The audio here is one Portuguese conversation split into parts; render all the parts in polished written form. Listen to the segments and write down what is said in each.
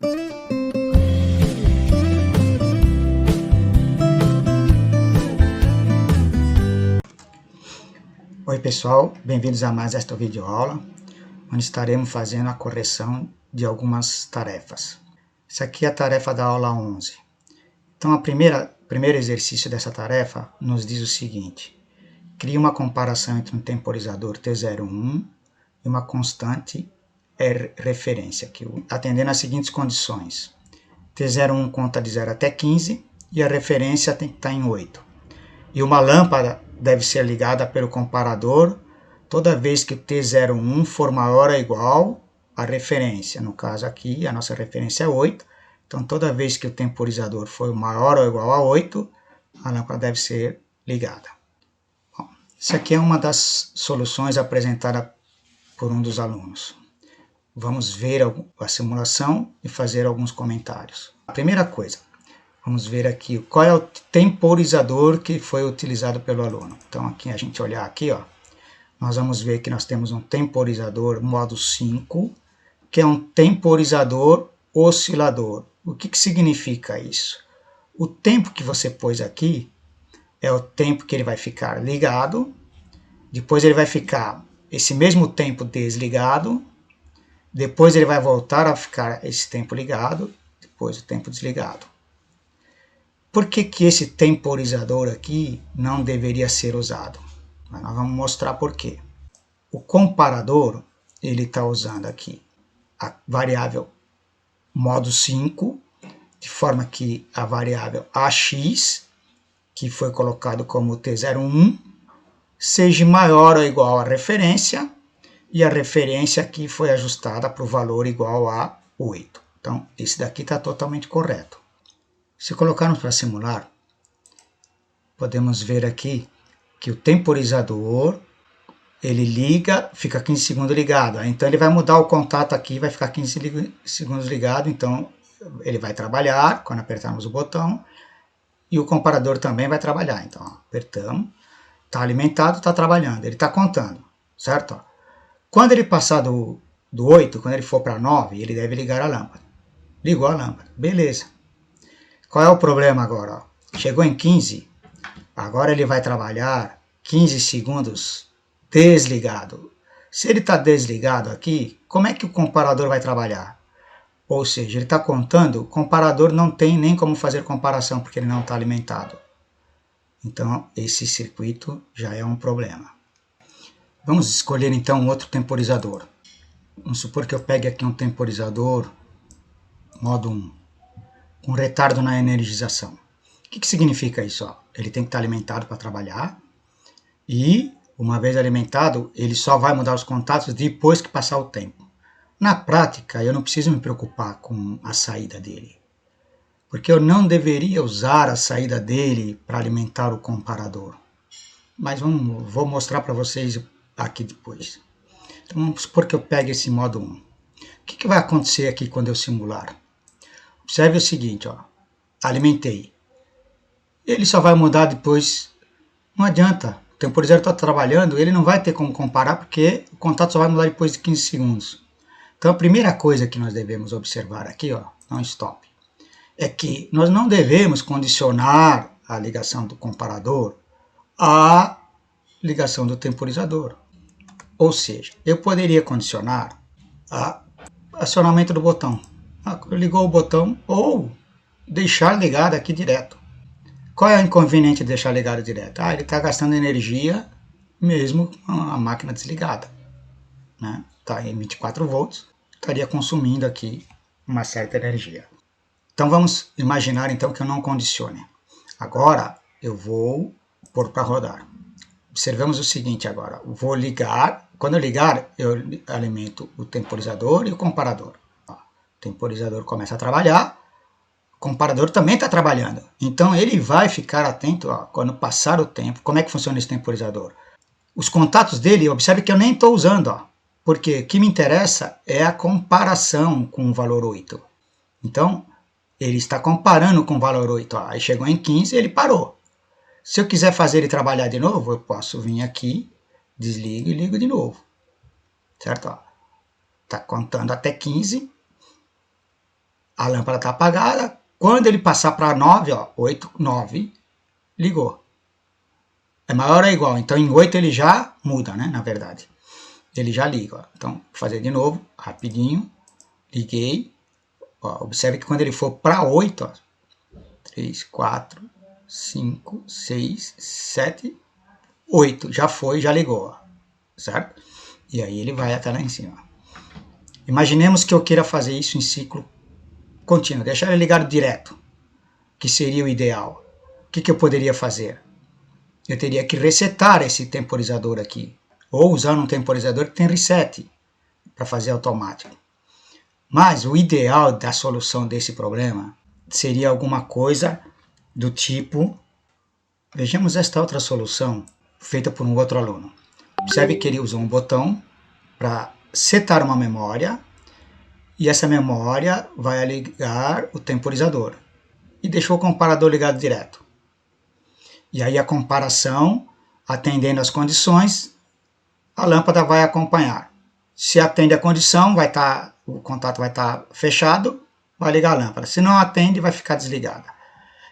Oi pessoal, bem-vindos a mais esta videoaula, onde estaremos fazendo a correção de algumas tarefas. Essa aqui é a tarefa da aula 11. Então, o primeiro exercício dessa tarefa nos diz o seguinte: crie uma comparação entre um temporizador T01 e uma constante referência, atendendo às seguintes condições. T01 conta de 0 até 15 e a referência tem que estar em 8. E uma lâmpada deve ser ligada pelo comparador toda vez que o T01 for maior ou igual à referência. No caso aqui, a nossa referência é 8. Então, toda vez que o temporizador for maior ou igual a 8, a lâmpada deve ser ligada. Bom, isso aqui é uma das soluções apresentada por um dos alunos. Vamos ver a simulação e fazer alguns comentários. A primeira coisa, vamos ver aqui qual é o temporizador que foi utilizado pelo aluno. Então, aqui a gente olhar aqui, ó, nós vamos ver que nós temos um temporizador modo 5, que é um temporizador oscilador. O que significa isso? O tempo que você pôs aqui é o tempo que ele vai ficar ligado, depois ele vai ficar esse mesmo tempo desligado, depois ele vai voltar a ficar esse tempo ligado, depois o tempo desligado. Por que esse temporizador aqui não deveria ser usado? Mas nós vamos mostrar por quê. O comparador, ele está usando aqui a variável modo 5, de forma que a variável AX, que foi colocado como T01, seja maior ou igual à referência, e a referência aqui foi ajustada para o valor igual a 8. Então, esse daqui está totalmente correto. Se colocarmos para simular, podemos ver aqui que o temporizador, ele liga, fica 15 segundos ligado. Então, ele vai mudar o contato aqui, vai ficar 15 segundos ligado. Então, ele vai trabalhar quando apertarmos o botão. E o comparador também vai trabalhar. Então, ó, apertamos, está alimentado, está trabalhando. Ele está contando, certo? Quando ele passar do 8, quando ele for para 9, ele deve ligar a lâmpada. Ligou a lâmpada, beleza. Qual é o problema agora? Ó? Chegou em 15, agora ele vai trabalhar 15 segundos desligado. Se ele está desligado aqui, como é que o comparador vai trabalhar? Ou seja, ele está contando, o comparador não tem nem como fazer comparação, porque ele não está alimentado. Então, esse circuito já é um problema. Vamos escolher então um outro temporizador. Vamos supor que eu pegue aqui um temporizador modo 1, com retardo na energização. O que significa isso? Ó? Ele tem que estar alimentado para trabalhar e, uma vez alimentado, ele só vai mudar os contatos depois que passar o tempo. Na prática, eu não preciso me preocupar com a saída dele, porque eu não deveria usar a saída dele para alimentar o comparador. Mas vou mostrar para vocês aqui depois. Então, vamos supor que eu pegue esse modo 1. O que vai acontecer aqui quando eu simular? Observe o seguinte, ó, alimentei. Ele só vai mudar depois, não adianta. O temporizador está trabalhando, ele não vai ter como comparar, porque o contato só vai mudar depois de 15 segundos. Então, a primeira coisa que nós devemos observar aqui, ó, não stop, é que nós não devemos condicionar a ligação do comparador à ligação do temporizador. Ou seja, eu poderia condicionar o acionamento do botão. Ligou o botão ou deixar ligado aqui direto. Qual é o inconveniente de deixar ligado direto? Ele está gastando energia mesmo com a máquina desligada. Está em 24 volts, estaria consumindo aqui uma certa energia. Então vamos imaginar então que eu não condicione. Agora eu vou pôr para rodar. Observamos o seguinte agora, vou ligar, quando eu ligar, eu alimento o temporizador e o comparador. Ó, o temporizador começa a trabalhar, o comparador também está trabalhando. Então ele vai ficar atento, ó, quando passar o tempo. Como é que funciona esse temporizador? Os contatos dele, observe que eu nem estou usando, ó, porque o que me interessa é a comparação com o valor 8. Então, ele está comparando com o valor 8. Ó, aí chegou em 15 e ele parou. Se eu quiser fazer ele trabalhar de novo, eu posso vir aqui, desligo e ligo de novo. Certo? Está contando até 15. A lâmpada está apagada. Quando ele passar para 9, ó, 8, 9, ligou. É maior ou igual? Então em 8 ele já muda, né? Na verdade. Ele já liga. Ó. Então, vou fazer de novo, rapidinho. Liguei. Ó, observe que quando ele for para 8, ó, 3, 4, 5, 6, 7, 8. Já foi, já ligou. Ó, certo? E aí ele vai até lá em cima. Imaginemos que eu queira fazer isso em ciclo contínuo. Deixar ele ligado direto, que seria o ideal. O que eu poderia fazer? Eu teria que resetar esse temporizador aqui. Ou usar um temporizador que tem reset, para fazer automático. Mas o ideal da solução desse problema seria alguma coisa do tipo... Vejamos esta outra solução feita por um outro aluno. Observe que ele usou um botão para setar uma memória e essa memória vai ligar o temporizador e deixou o comparador ligado direto. E aí a comparação, atendendo às condições, a lâmpada vai acompanhar. Se atende a condição, o contato vai estar fechado, vai ligar a lâmpada. Se não atende, vai ficar desligada.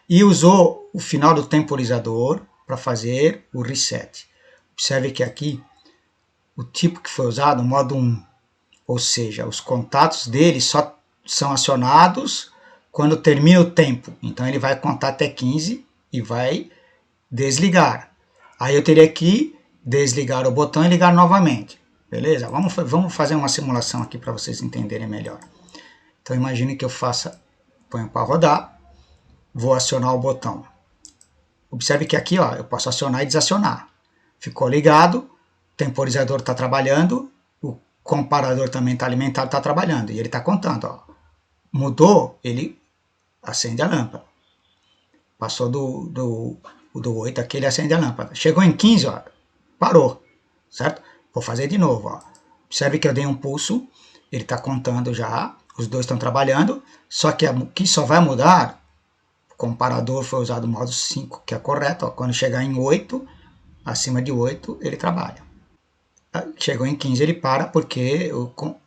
E usou o final do temporizador para fazer o reset. Observe que aqui, o tipo que foi usado, o modo 1, ou seja, os contatos dele só são acionados quando termina o tempo. Então ele vai contar até 15 e vai desligar. Aí eu teria que desligar o botão e ligar novamente. Beleza? Vamos fazer uma simulação aqui para vocês entenderem melhor. Então imagine que eu ponho para rodar, vou acionar o botão. Observe que aqui, ó, eu posso acionar e desacionar. Ficou ligado, o temporizador está trabalhando, o comparador também está alimentado, está trabalhando. E ele está contando. Ó. Mudou, ele acende a lâmpada. Passou do 8 aqui, ele acende a lâmpada. Chegou em 15, ó, parou. Certo? Vou fazer de novo. Ó. Observe que eu dei um pulso, ele está contando já, os dois estão trabalhando, só que aqui só vai mudar, o comparador foi usado o modo 5, que é correto, ó, quando chegar em 8, acima de 8, ele trabalha. Chegou em 15, ele para, porque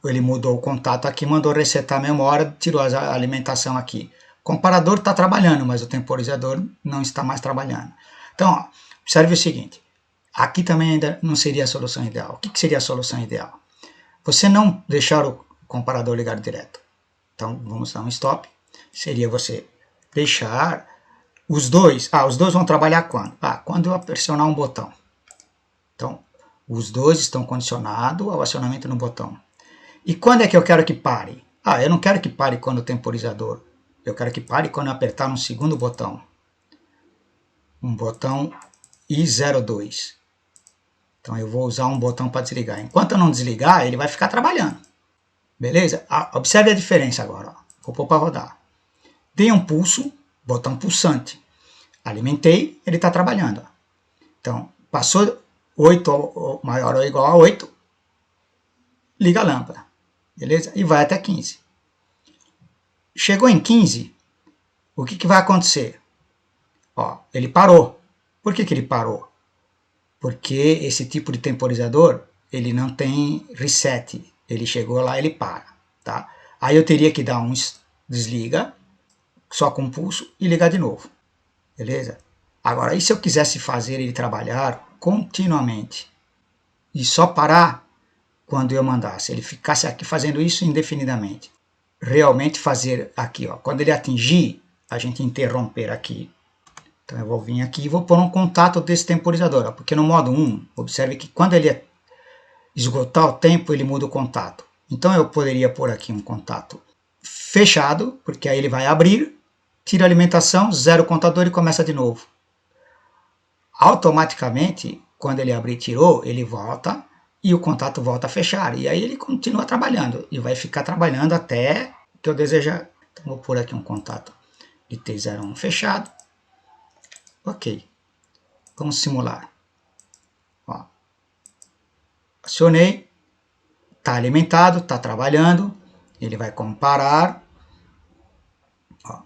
ele mudou o contato aqui, mandou resetar a memória, tirou a alimentação aqui. O comparador está trabalhando, mas o temporizador não está mais trabalhando. Então, ó, observe o seguinte. Aqui também ainda não seria a solução ideal. O que seria a solução ideal? Você não deixar o comparador ligado direto. Então, vamos dar um stop. Seria você deixar os dois. Os dois vão trabalhar quando? Quando eu pressionar um botão. Então, os dois estão condicionados ao acionamento no botão. E quando é que eu quero que pare? Eu não quero que pare quando o temporizador. Eu quero que pare quando eu apertar um segundo botão. Um botão I02. Então eu vou usar um botão para desligar. Enquanto eu não desligar, ele vai ficar trabalhando. Beleza? Observe a diferença agora. Ó. Vou pôr para rodar. Dei um pulso, botão pulsante. Alimentei, ele está trabalhando. Ó. Então, passou 8 maior ou igual a 8, liga a lâmpada. Beleza? E vai até 15. Chegou em 15, o que vai acontecer? Ó, ele parou. Por que ele parou? Porque esse tipo de temporizador, ele não tem reset. Ele chegou lá, ele para. Tá? Aí eu teria que dar um desliga, só com pulso, e ligar de novo. Beleza? Agora, e se eu quisesse fazer ele trabalhar continuamente? E só parar quando eu mandasse? Ele ficasse aqui fazendo isso indefinidamente. Realmente fazer aqui, ó. Quando ele atingir, a gente interromper aqui. Então eu vou vir aqui e vou pôr um contato desse temporizador, ó, porque no modo 1, observe que quando ele esgotar o tempo, ele muda o contato. Então eu poderia pôr aqui um contato fechado, porque aí ele vai abrir, tira a alimentação, zera o contador e começa de novo. Automaticamente, quando ele abrir e tirou, ele volta e o contato volta a fechar. E aí ele continua trabalhando e vai ficar trabalhando até que eu desejar. Então vou pôr aqui um contato de T01 fechado. Ok, vamos simular. Ó. Acionei, está alimentado, está trabalhando, ele vai comparar, ó.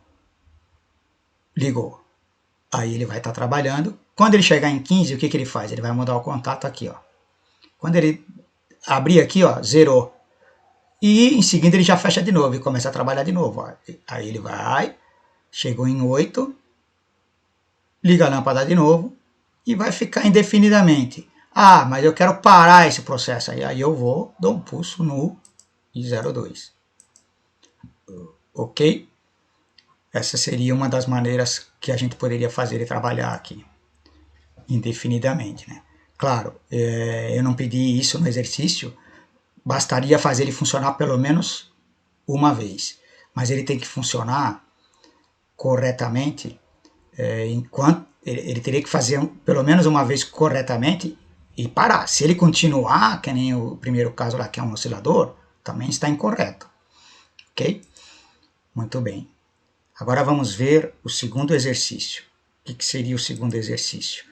Ligou, aí ele vai estar trabalhando. Quando ele chegar em 15, o que ele faz? Ele vai mudar o contato aqui, ó. Quando ele abrir aqui, ó, zerou. e em seguida ele já fecha de novo e começa a trabalhar de novo. Ó. Aí ele vai, chegou em 8, liga a lâmpada de novo e vai ficar indefinidamente. Ah, mas eu quero parar esse processo aí. Aí eu vou, dou um pulso no I02. Ok? Essa seria uma das maneiras que a gente poderia fazer e trabalhar aqui, indefinidamente, né? Claro, eu não pedi isso no exercício, bastaria fazer ele funcionar pelo menos uma vez, mas ele tem que funcionar corretamente, enquanto ele teria que fazer pelo menos uma vez corretamente e parar. Se ele continuar, que nem o primeiro caso lá, que é um oscilador, também está incorreto, ok? Muito bem. Agora vamos ver o segundo exercício. O que seria o segundo exercício?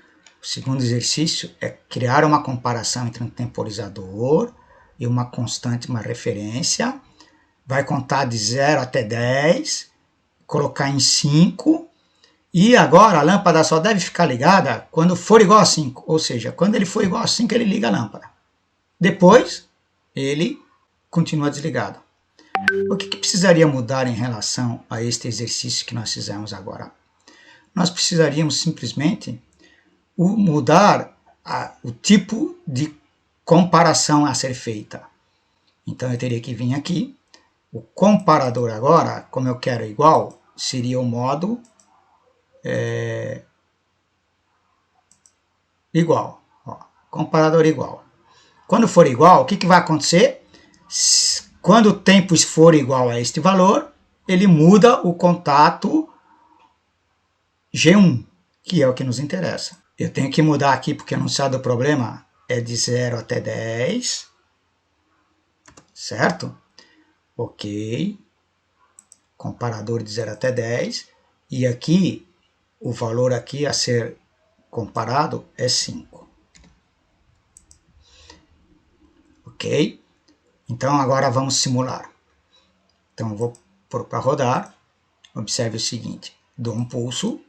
O segundo exercício é criar uma comparação entre um temporizador e uma constante, uma referência. Vai contar de 0 até 10, colocar em 5, e agora a lâmpada só deve ficar ligada quando for igual a 5, ou seja, quando ele for igual a 5 ele liga a lâmpada. Depois ele continua desligado. O que precisaria mudar em relação a este exercício que nós fizemos agora? Nós precisaríamos simplesmente mudar o tipo de comparação a ser feita. Então eu teria que vir aqui, o comparador agora, como eu quero igual, seria o modo igual. Ó, comparador igual. Quando for igual, o que vai acontecer? Quando o tempo for igual a este valor, ele muda o contato G1, que é o que nos interessa. Eu tenho que mudar aqui porque o enunciado do problema é de 0 até 10, certo? Ok. Comparador de 0 até 10. E aqui, o valor aqui a ser comparado é 5. Ok? Então agora vamos simular. Então eu vou pôr para rodar. Observe o seguinte, dou um pulso,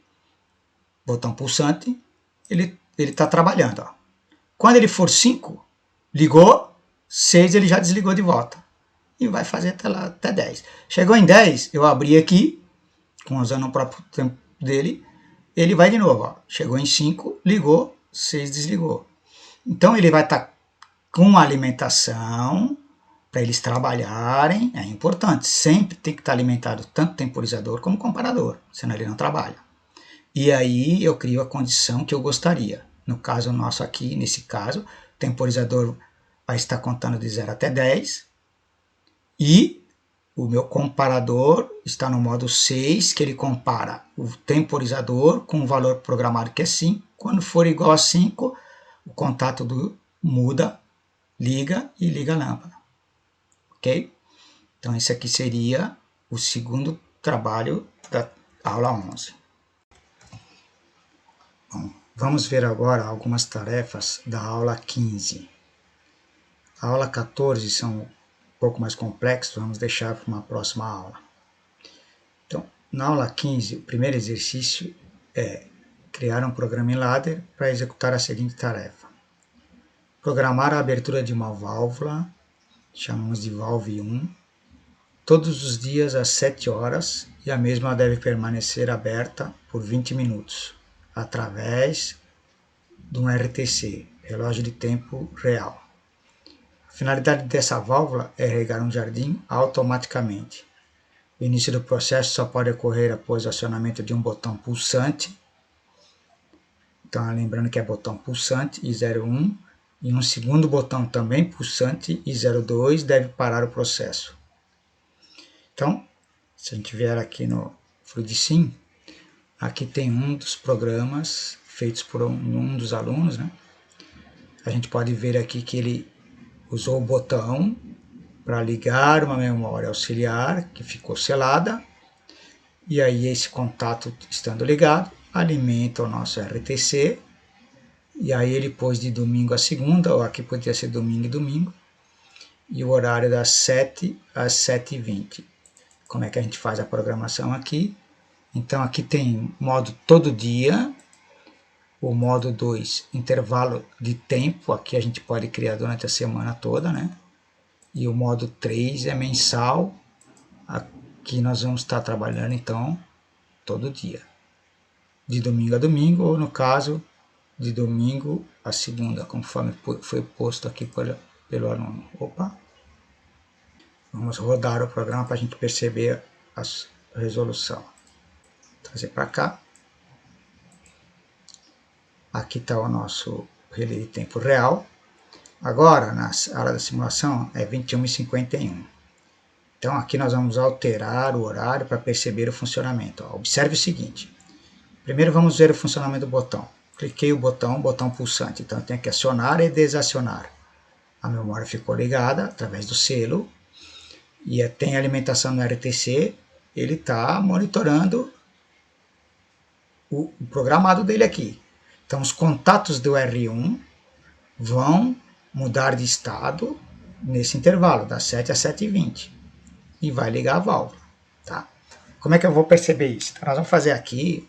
botão pulsante, ele está trabalhando. Ó. Quando ele for 5, ligou, 6 ele já desligou de volta. E vai fazer até 10. Chegou em 10, eu abri aqui, usando o próprio tempo dele, ele vai de novo. Ó. Chegou em 5, ligou, 6 desligou. Então ele vai estar com alimentação para eles trabalharem, é importante. Sempre tem que estar alimentado tanto temporizador como comparador, senão ele não trabalha. E aí eu crio a condição que eu gostaria. No caso nosso aqui, nesse caso, o temporizador vai estar contando de 0 até 10 e o meu comparador está no modo 6, que ele compara o temporizador com o valor programado que é 5. Quando for igual a 5, o contato muda, liga e liga a lâmpada. Ok? Então esse aqui seria o segundo trabalho da aula 11. Bom, vamos ver agora algumas tarefas da aula 15. A aula 14 são um pouco mais complexos, vamos deixar para uma próxima aula. Então, na aula 15, o primeiro exercício é criar um programa em ladder para executar a seguinte tarefa. Programar a abertura de uma válvula, chamamos de valve 1, todos os dias às 7 horas e a mesma deve permanecer aberta por 20 minutos, através de um RTC, relógio de tempo real. A finalidade dessa válvula é regar um jardim automaticamente. O início do processo só pode ocorrer após o acionamento de um botão pulsante. Então, lembrando que é botão pulsante e 01, e um segundo botão também pulsante e 02 deve parar o processo. Então, se a gente vier aqui no FluidSim, aqui tem um dos programas feitos por um dos alunos, né? A gente pode ver aqui que ele usou o botão para ligar uma memória auxiliar que ficou selada, e aí esse contato estando ligado, alimenta o nosso RTC, e aí ele pôs de domingo a segunda, ou aqui podia ser domingo e domingo, e o horário das 7 às 7h20. Como é que a gente faz a programação aqui? Então aqui tem modo todo dia, o modo 2, intervalo de tempo, aqui a gente pode criar durante a semana toda, né? E o modo 3 é mensal. Aqui nós vamos estar trabalhando, então, todo dia. De domingo a domingo, ou no caso, de domingo a segunda, conforme foi posto aqui pelo aluno. Opa! Vamos rodar o programa para a gente perceber a resolução. Trazer para cá. Aqui está o nosso relé de tempo real. Agora, na área da simulação, é 21h51. Então, aqui nós vamos alterar o horário para perceber o funcionamento. Observe o seguinte. Primeiro, vamos ver o funcionamento do botão. Cliquei o botão pulsante. Então, eu tenho que acionar e desacionar. A memória ficou ligada através do selo. E tem alimentação no RTC. Ele está monitorando o programado dele aqui. Então, os contatos do R1 vão mudar de estado nesse intervalo, das 7 às 7h20. E vai ligar a válvula. Tá? Como é que eu vou perceber isso? Então, nós vamos fazer aqui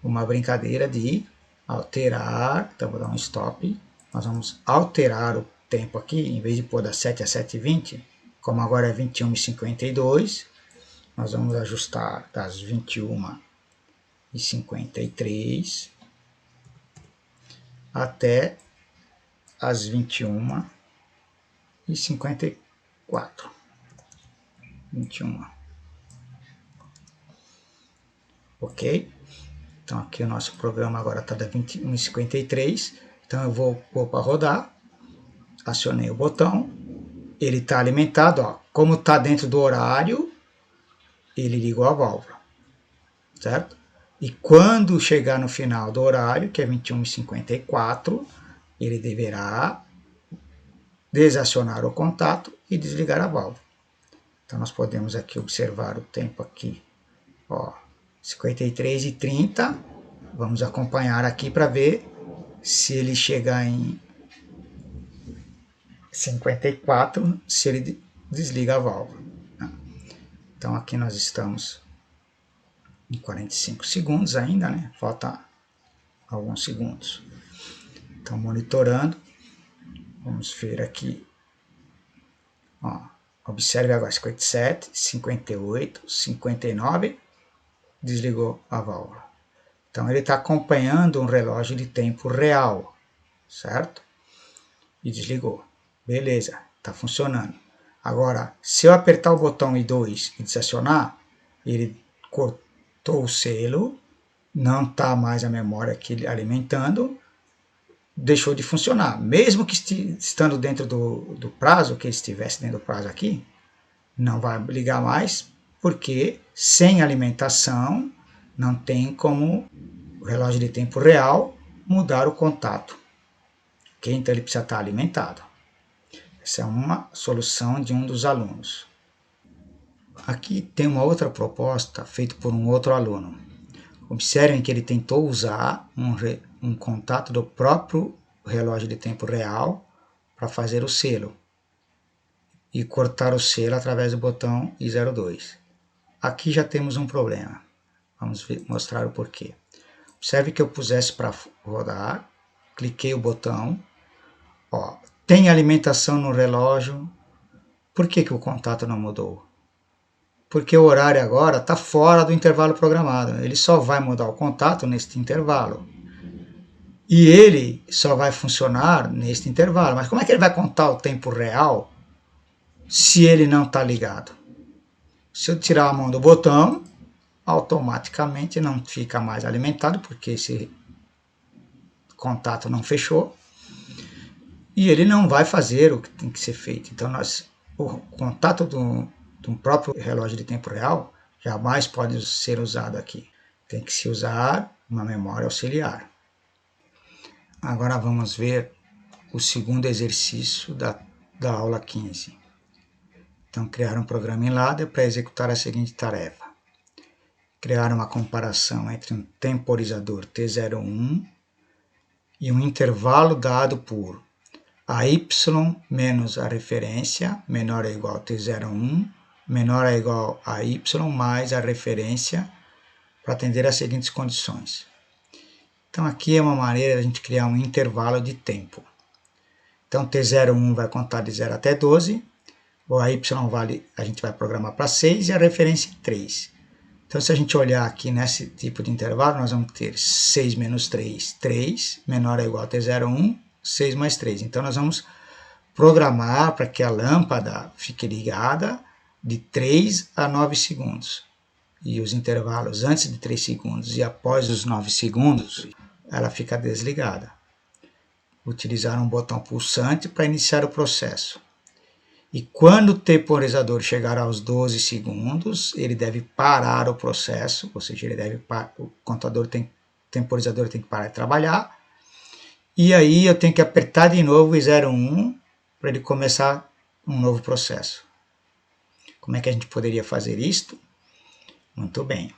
uma brincadeira de alterar. Então, vou dar um stop. Nós vamos alterar o tempo aqui, em vez de pôr das 7 às 7h20, como agora é 21h52, nós vamos ajustar das 21h53 até as 21h54. 21. Ok? Então aqui o nosso programa agora está da 21h53. Então eu vou pôr para rodar. Acionei o botão. Ele está alimentado. Ó. Como está dentro do horário, ele ligou a válvula. Certo? E quando chegar no final do horário, que é 21h54, ele deverá desacionar o contato e desligar a válvula. Então nós podemos aqui observar o tempo aqui, ó, 53h30. Vamos acompanhar aqui para ver se ele chegar em 54, se ele desliga a válvula. Então aqui nós estamos em 45 segundos ainda, né? Falta alguns segundos. Então monitorando, vamos ver aqui, ó, observe agora 57, 58, 59, desligou a válvula. Então ele está acompanhando um relógio de tempo real, certo? E desligou. Beleza, está funcionando. Agora, se eu apertar o botão I2 e desacionar, ele cortou o selo, não está mais a memória aqui alimentando, deixou de funcionar. Mesmo que estando dentro do prazo, que ele estivesse dentro do prazo aqui, não vai ligar mais, porque sem alimentação não tem como o relógio de tempo real mudar o contato. Okay? Então ele precisa estar alimentado. Essa é uma solução de um dos alunos. Aqui tem uma outra proposta feita por um outro aluno. Observem que ele tentou usar um contato do próprio relógio de tempo real para fazer o selo e cortar o selo através do botão I02. Aqui já temos um problema. Vamos mostrar o porquê. Observe que eu pusesse para rodar, cliquei o botão, ó, tem alimentação no relógio. Por que o contato não mudou? Porque o horário agora está fora do intervalo programado. Ele só vai mudar o contato neste intervalo. E ele só vai funcionar neste intervalo. Mas como é que ele vai contar o tempo real se ele não está ligado? Se eu tirar a mão do botão, automaticamente não fica mais alimentado, porque esse contato não fechou. E ele não vai fazer o que tem que ser feito. Então, o contato do próprio relógio de tempo real jamais pode ser usado aqui. Tem que se usar uma memória auxiliar. Agora vamos ver o segundo exercício da aula 15. Então, criar um programa em ladder para executar a seguinte tarefa. Criar uma comparação entre um temporizador T01 e um intervalo dado por AY menos a referência, menor ou igual a T01, menor ou igual a Y mais a referência, para atender às seguintes condições. Então aqui é uma maneira de a gente criar um intervalo de tempo. Então T01 vai contar de 0 até 12, O AY vale, a gente vai programar para 6 e a referência em 3. Então, se a gente olhar aqui nesse tipo de intervalo, nós vamos ter 6 menos 3, 3, menor ou igual a T01, 6 mais 3. Então, nós vamos programar para que a lâmpada fique ligada de 3 a 9 segundos. E os intervalos antes de 3 segundos e após os 9 segundos, ela fica desligada. Utilizar um botão pulsante para iniciar o processo. E quando o temporizador chegar aos 12 segundos, ele deve parar o processo, ou seja, o temporizador tem que parar de trabalhar. E aí eu tenho que apertar de novo o 01 para ele começar um novo processo. Como é que a gente poderia fazer isto? Muito bem.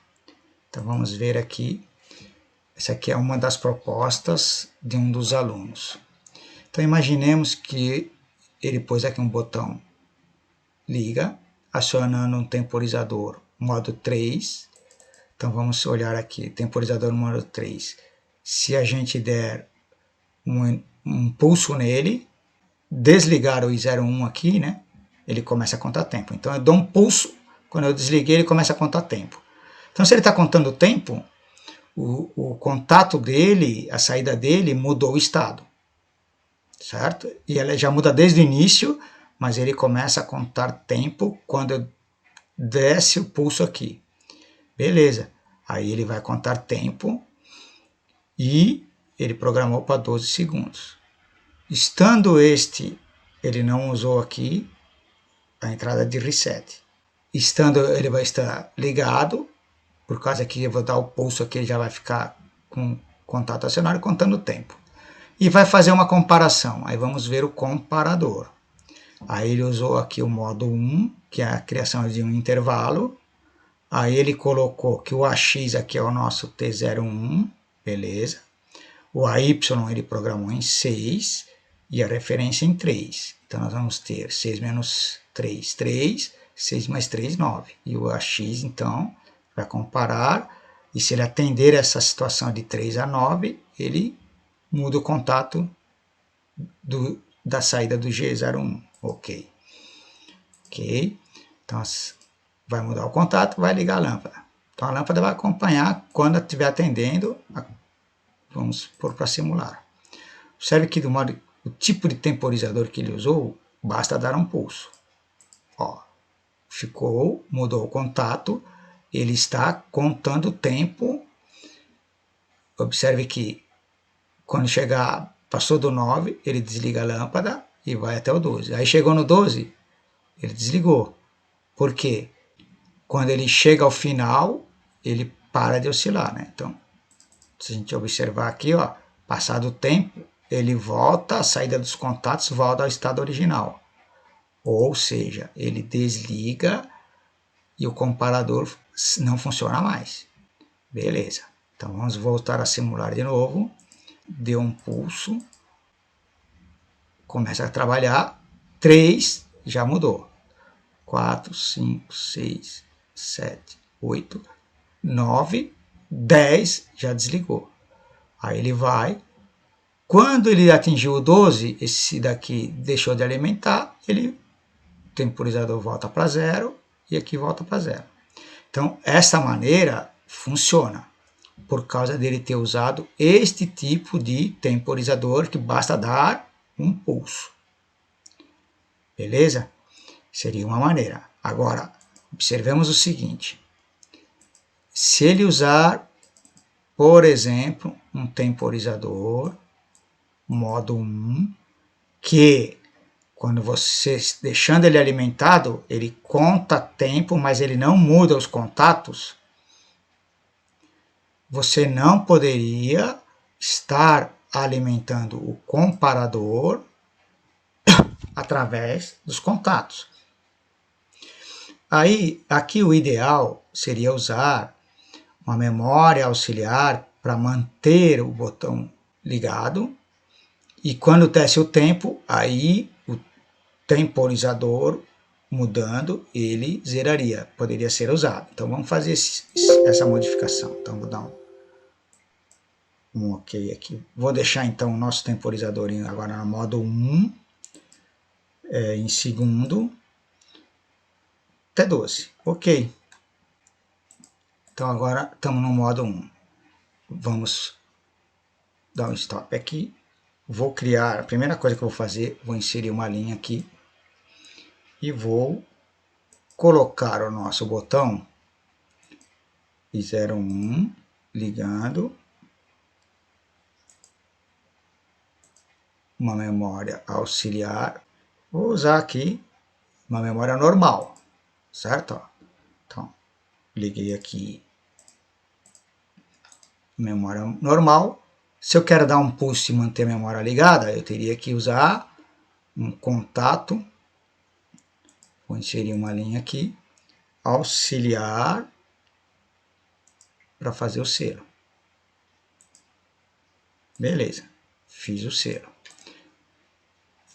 Então vamos ver aqui. Essa aqui é uma das propostas de um dos alunos. Então imaginemos que ele pôs aqui um botão liga, acionando um temporizador modo 3. Então vamos olhar aqui, temporizador modo 3. Se a gente der um pulso nele, desligar o I01 aqui, né? Ele começa a contar tempo. Então eu dou um pulso, quando eu desliguei ele começa a contar tempo. Então se ele está contando tempo, o contato dele, a saída dele mudou o estado, certo? E ela já muda desde o início, mas ele começa a contar tempo quando eu desce o pulso aqui. Beleza, aí ele vai contar tempo e ele programou para 12 segundos. Estando ele não usou aqui a entrada de reset. Estando, ele vai estar ligado, por causa que eu vou dar o pulso aqui, ele já vai ficar com contato acionário contando o tempo. E vai fazer uma comparação, aí vamos ver o comparador. Aí ele usou aqui o modo 1, que é a criação de um intervalo. Aí ele colocou que o AX aqui é o nosso T01, beleza. O AY ele programou em 6 e a referência em 3. Então nós vamos ter 6 menos 3, 3, 6 mais 3, 9. E o AX então vai comparar, e se ele atender essa situação de 3 a 9, ele muda o contato da saída do G01. Ok. Então vai mudar o contato, vai ligar a lâmpada. Então a lâmpada vai acompanhar quando estiver atendendo. Vamos pôr para simular. Observe que o tipo de temporizador que ele usou, basta dar um pulso. Ó, mudou o contato, ele está contando o tempo. Observe que quando chegar, passou do 9, ele desliga a lâmpada e vai até o 12. Aí chegou no 12, ele desligou. Por quê? Quando ele chega ao final, ele para de oscilar, né? Então, se a gente observar aqui, ó, passado o tempo, ele volta, a saída dos contatos volta ao estado original. Ou seja, ele desliga e o comparador não funciona mais. Beleza. Então vamos voltar a simular de novo. Deu um pulso. Começa a trabalhar. 3 já mudou. 4, 5, 6, 7, 8, 9, 10 já desligou. Aí ele vai. Quando ele atingiu o 12, esse daqui deixou de alimentar, o temporizador volta para 0 e aqui volta para 0. Então, essa maneira funciona por causa dele ter usado este tipo de temporizador que basta dar um pulso. Beleza? Seria uma maneira. Agora, observemos o seguinte. Se ele usar, por exemplo, um temporizador modo 1, que quando você deixando ele alimentado, ele conta tempo, mas ele não muda os contatos, você não poderia estar alimentando o comparador através dos contatos. Aí, aqui o ideal seria usar uma memória auxiliar para manter o botão ligado, e quando desce o tempo, aí o temporizador mudando, ele zeraria, poderia ser usado. Então vamos fazer essa modificação. Então vou dar um ok aqui. Vou deixar então o nosso temporizador agora no modo 1, em segundo. até 12. Ok. Então agora estamos no modo 1. Vamos dar um stop aqui. Vou criar, a primeira coisa que eu vou fazer, vou inserir uma linha aqui. E vou colocar o nosso botão e 01 ligando. Uma memória auxiliar. Vou usar aqui uma memória normal, certo? Então, liguei aqui memória normal. Se eu quero dar um pulse e manter a memória ligada, eu teria que usar um contato. Vou inserir uma linha aqui, auxiliar, para fazer o selo. Beleza, fiz o selo.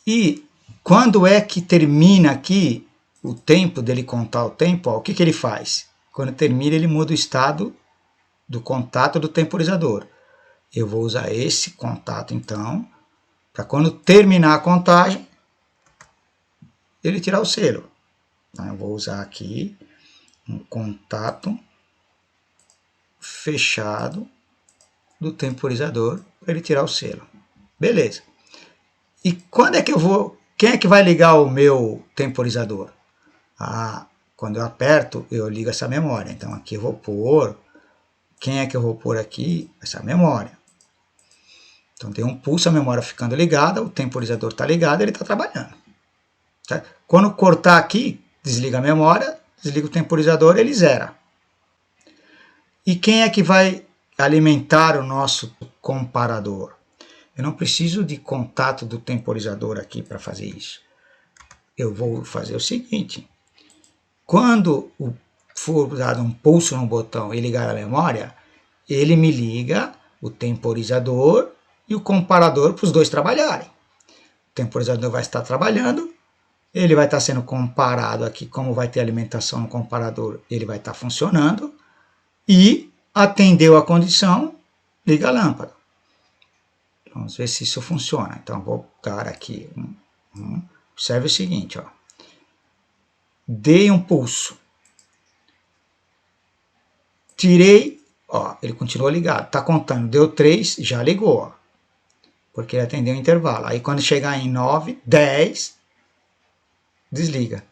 E quando é que termina aqui o tempo dele contar o tempo? Ó, o que ele faz? Quando termina, ele muda o estado do contato do temporizador. Eu vou usar esse contato, então, para quando terminar a contagem, ele tirar o selo. Então, eu vou usar aqui um contato fechado do temporizador para ele tirar o selo. Beleza. E quando é que eu vou... Quem é que vai ligar o meu temporizador? Ah, quando eu aperto, eu ligo essa memória. Então, aqui eu vou pôr... Quem é que eu vou pôr aqui? Essa memória. Então, tem um pulso, a memória ficando ligada, o temporizador está ligado, ele está trabalhando. Tá? Quando cortar aqui, desliga a memória, desliga o temporizador, ele zera. E quem é que vai alimentar o nosso comparador? Eu não preciso de contato do temporizador aqui para fazer isso. Eu vou fazer o seguinte. Quando for dado um pulso no botão e ligar a memória, ele me liga o temporizador e o comparador para os dois trabalharem. O temporizador vai estar trabalhando, ele vai estar sendo comparado aqui, como vai ter alimentação no comparador, ele vai estar funcionando, e atendeu a condição, liga a lâmpada. Vamos ver se isso funciona. Então, vou dar aqui. Observe o seguinte, ó. Dei um pulso. Tirei, ó, ele continuou ligado. Está contando, deu 3, já ligou, ó, porque ele atendeu o intervalo. Aí, quando chegar em 9, 10, desliga.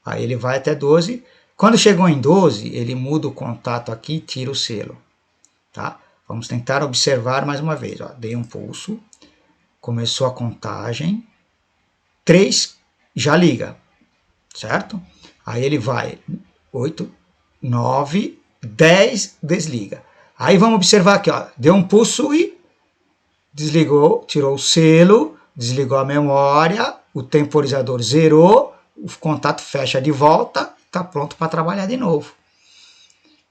Aí, ele vai até 12. Quando chegou em 12, ele muda o contato aqui e tira o selo. Tá? Vamos tentar observar mais uma vez. Ó. Dei um pulso, começou a contagem, 3 já liga, certo? Aí ele vai 8, 9, 10, desliga. Aí vamos observar aqui, ó, deu um pulso e desligou, tirou o selo, desligou a memória, o temporizador zerou, o contato fecha de volta, está pronto para trabalhar de novo.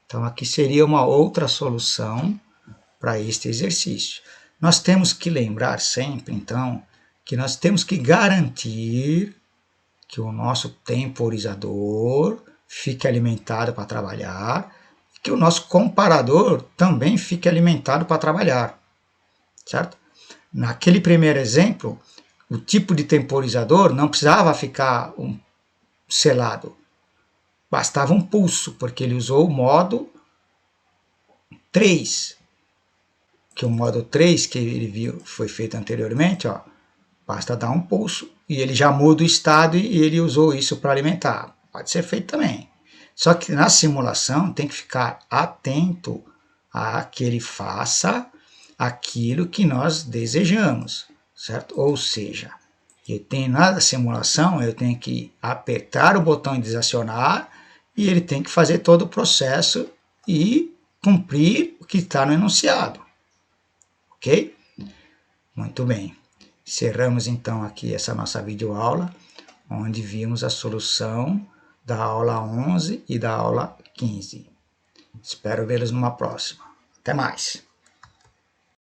Então aqui seria uma outra solução para este exercício. Nós temos que lembrar sempre, então, que nós temos que garantir que o nosso temporizador fique alimentado para trabalhar e que o nosso comparador também fique alimentado para trabalhar, certo? Naquele primeiro exemplo, o tipo de temporizador não precisava ficar selado, bastava um pulso, porque ele usou o modo 3, que o modo 3 que ele viu foi feito anteriormente, ó, basta dar um pulso e ele já muda o estado e ele usou isso para alimentar. Pode ser feito também. Só que na simulação tem que ficar atento a que ele faça aquilo que nós desejamos, certo? Ou seja, na simulação eu tenho que apertar o botão de desacionar e ele tem que fazer todo o processo e cumprir o que está no enunciado. Ok? Muito bem. Encerramos então aqui essa nossa videoaula, onde vimos a solução da aula 11 e da aula 15. Espero vê-los numa próxima. Até mais!